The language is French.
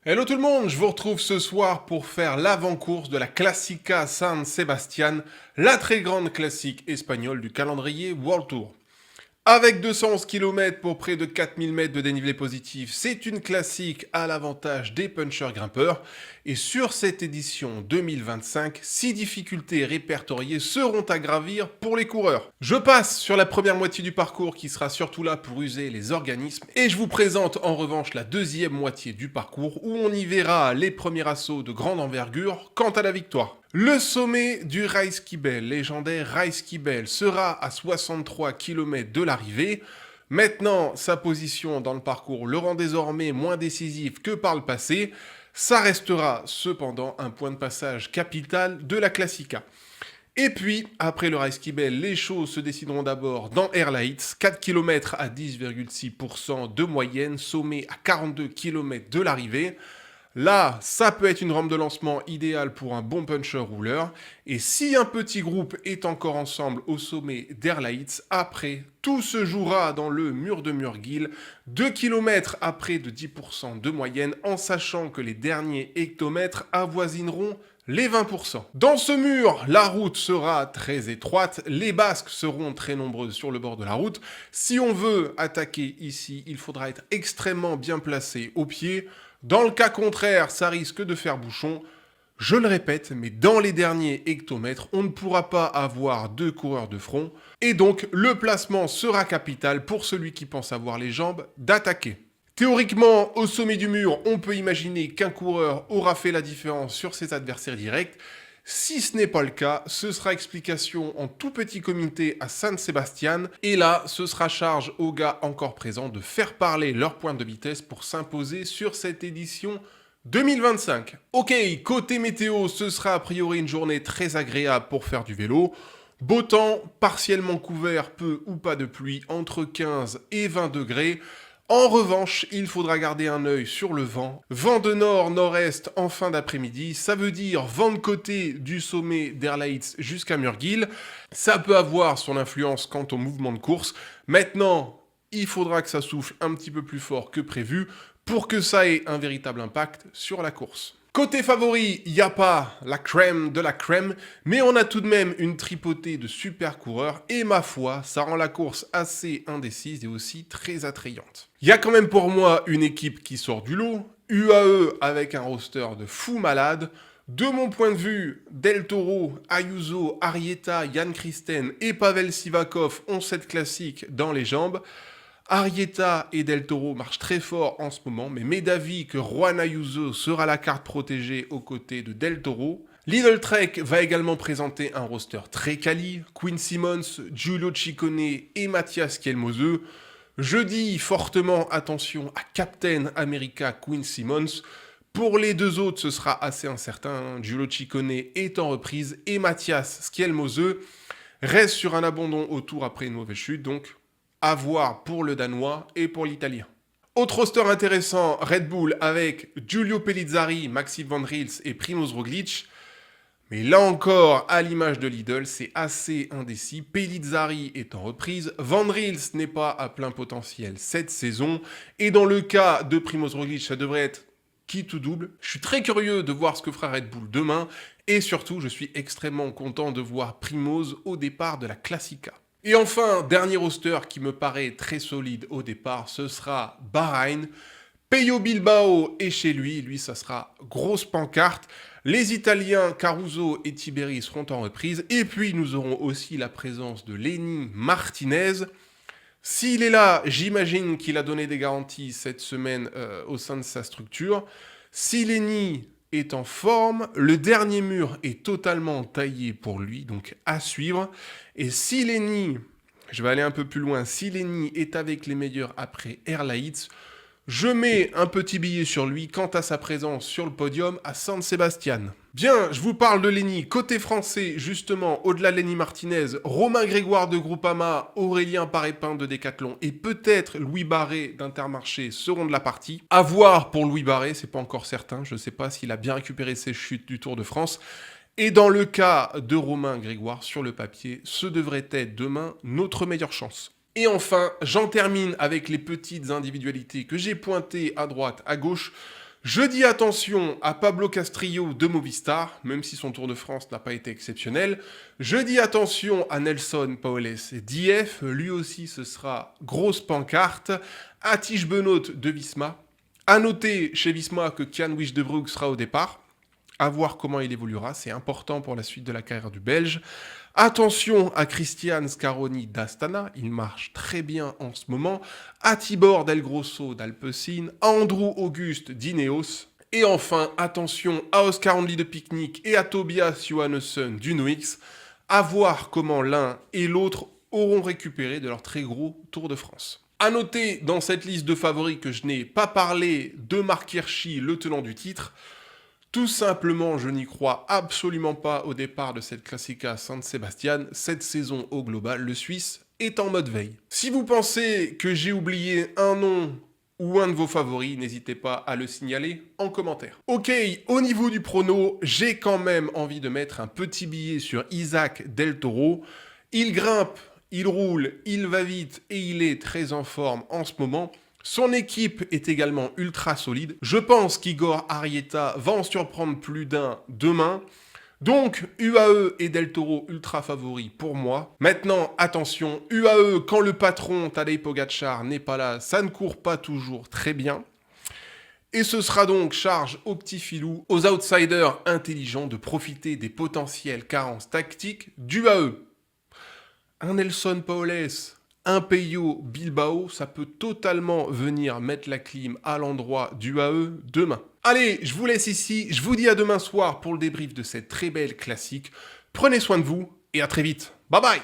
Hello tout le monde, je vous retrouve ce soir pour faire l'avant-course de la Classica San Sebastián, la très grande classique espagnole du calendrier World Tour. Avec 211 km pour près de 4000 mètres de dénivelé positif, c'est une classique à l'avantage des punchers grimpeurs. Et sur cette édition 2025, 6 difficultés répertoriées seront à gravir pour les coureurs. Je passe sur la première moitié du parcours qui sera surtout là pour user les organismes. Et je vous présente en revanche la deuxième moitié du parcours où on y verra les premiers assauts de grande envergure quant à la victoire. Le sommet du Reiskibel, légendaire Reiskibel, sera à 63 km de l'arrivée. Maintenant, sa position dans le parcours le rend désormais moins décisive que par le passé. Ça restera cependant un point de passage capital de la Classica. Et puis, après le Reiskibel, les choses se décideront d'abord dans Erlaïtz, 4 km à 10,6% de moyenne, sommet à 42 km de l'arrivée. Là, ça peut être une rampe de lancement idéale pour un bon puncher rouleur. Et si un petit groupe est encore ensemble au sommet d'Erlaïtz, après, tout se jouera dans le mur de Murgil, 2 km à près de 10% de moyenne, en sachant que les derniers hectomètres avoisineront les 20%. Dans ce mur, la route sera très étroite, les basques seront très nombreuses sur le bord de la route. Si on veut attaquer ici, il faudra être extrêmement bien placé au pied. Dans le cas contraire, ça risque de faire bouchon. Je le répète, mais dans les derniers hectomètres, on ne pourra pas avoir deux coureurs de front. Et donc, le placement sera capital pour celui qui pense avoir les jambes d'attaquer. Théoriquement, au sommet du mur, on peut imaginer qu'un coureur aura fait la différence sur ses adversaires directs. Si ce n'est pas le cas, ce sera explication en tout petit comité à San Sebastián. Et là, ce sera charge aux gars encore présents de faire parler leur pointe de vitesse pour s'imposer sur cette édition 2025. Ok, côté météo, ce sera a priori une journée très agréable pour faire du vélo. Beau temps, partiellement couvert, peu ou pas de pluie, entre 15 et 20 degrés. En revanche, il faudra garder un œil sur le vent. Vent de nord-nord-est en fin d'après-midi, ça veut dire vent de côté du sommet d'Erlaïtz jusqu'à Murgil. Ça peut avoir son influence quant au mouvement de course. Maintenant, il faudra que ça souffle un petit peu plus fort que prévu pour que ça ait un véritable impact sur la course. Côté favori, il n'y a pas la crème de la crème, mais on a tout de même une tripotée de super coureurs et ma foi, ça rend la course assez indécise et aussi très attrayante. Il y a quand même pour moi une équipe qui sort du lot, UAE avec un roster de fous malades. De mon point de vue, Del Toro, Ayuso, Arrieta, Jan Christen et Pavel Sivakov ont cette classique dans les jambes. Arrieta et Del Toro marchent très fort en ce moment, mais m'est d'avis que Juan Ayuso sera la carte protégée aux côtés de Del Toro. Lidl Trek va également présenter un roster très quali, Quinn Simmons, Giulio Ciccone et Mathias Kielmose. Je dis fortement attention à Captain America Quinn Simmons. Pour les deux autres, ce sera assez incertain. Giulio Ciccone est en reprise et Mathias Kielmose reste sur un abandon au tour après une mauvaise chute, donc à voir pour le Danois et pour l'Italien. Autre roster intéressant, Red Bull avec Giulio Pellizzari, Maxime Van Rils et Primoz Roglic. Mais là encore, à l'image de Lidl, c'est assez indécis. Pellizzari est en reprise, Van Rils n'est pas à plein potentiel cette saison. Et dans le cas de Primoz Roglic, ça devrait être quitte ou double. Je suis très curieux de voir ce que fera Red Bull demain. Et surtout, je suis extrêmement content de voir Primoz au départ de la Classica. Et enfin, dernier roster qui me paraît très solide au départ, ce sera Bahreïn. Peyo Bilbao est chez lui, ça sera grosse pancarte. Les Italiens Caruso et Tiberi seront en reprise. Et puis nous aurons aussi la présence de Lenny Martinez. S'il est là, j'imagine qu'il a donné des garanties cette semaine au sein de sa structure. Si Lenny est en forme, le dernier mur est totalement taillé pour lui, donc à suivre. Et si Lenny, je vais aller un peu plus loin, si Lenny est avec les meilleurs après Erlaïtz, je mets un petit billet sur lui quant à sa présence sur le podium à San Sebastián. Bien, je vous parle de Lenny. Côté français, justement, au-delà de Lenny Martinez, Romain Grégoire de Groupama, Aurélien Parépin de Decathlon et peut-être Louis Barré d'Intermarché seront de la partie. À voir pour Louis Barré, c'est pas encore certain. Je ne sais pas s'il a bien récupéré ses chutes du Tour de France. Et dans le cas de Romain Grégoire, sur le papier, ce devrait être demain notre meilleure chance. Et enfin, j'en termine avec les petites individualités que j'ai pointées à droite, à gauche. Je dis attention à Pablo Castrillo de Movistar, même si son Tour de France n'a pas été exceptionnel. Je dis attention à Nelson Paoles d'IF, lui aussi ce sera grosse pancarte. À Tige Benoît de Visma. À noter chez Visma que Kian Wijdebrug sera au départ. À voir comment il évoluera, c'est important pour la suite de la carrière du Belge. Attention à Christian Scaroni d'Astana, il marche très bien en ce moment. À Tibor Del Grosso d'Alpecin, à Andrew Auguste d'Ineos. Et enfin, attention à Oscar Only de Picnic et à Tobias Johannesson d'Uno-X. À voir comment l'un et l'autre auront récupéré de leur très gros Tour de France. À noter dans cette liste de favoris que je n'ai pas parlé de Marc Hirschi, le tenant du titre. Tout simplement, je n'y crois absolument pas au départ de cette Classica San Sebastian. Cette saison au global, le Suisse est en mode veille. Si vous pensez que j'ai oublié un nom ou un de vos favoris, n'hésitez pas à le signaler en commentaire. Ok, au niveau du prono, j'ai quand même envie de mettre un petit billet sur Isaac Del Toro. Il grimpe, il roule, il va vite et il est très en forme en ce moment. Son équipe est également ultra solide. Je pense qu'Igor Arrieta va en surprendre plus d'un demain. Donc, UAE et Del Toro ultra favoris pour moi. Maintenant, attention, UAE, quand le patron Tadej Pogačar n'est pas là, ça ne court pas toujours très bien. Et ce sera donc charge au petit filou, aux outsiders intelligents de profiter des potentielles carences tactiques d'UAE. Un Nelson Paoles, un Peyo Bilbao, ça peut totalement venir mettre la clim à l'endroit du AE demain. Allez, je vous laisse ici, je vous dis à demain soir pour le débrief de cette très belle classique. Prenez soin de vous et à très vite. Bye bye!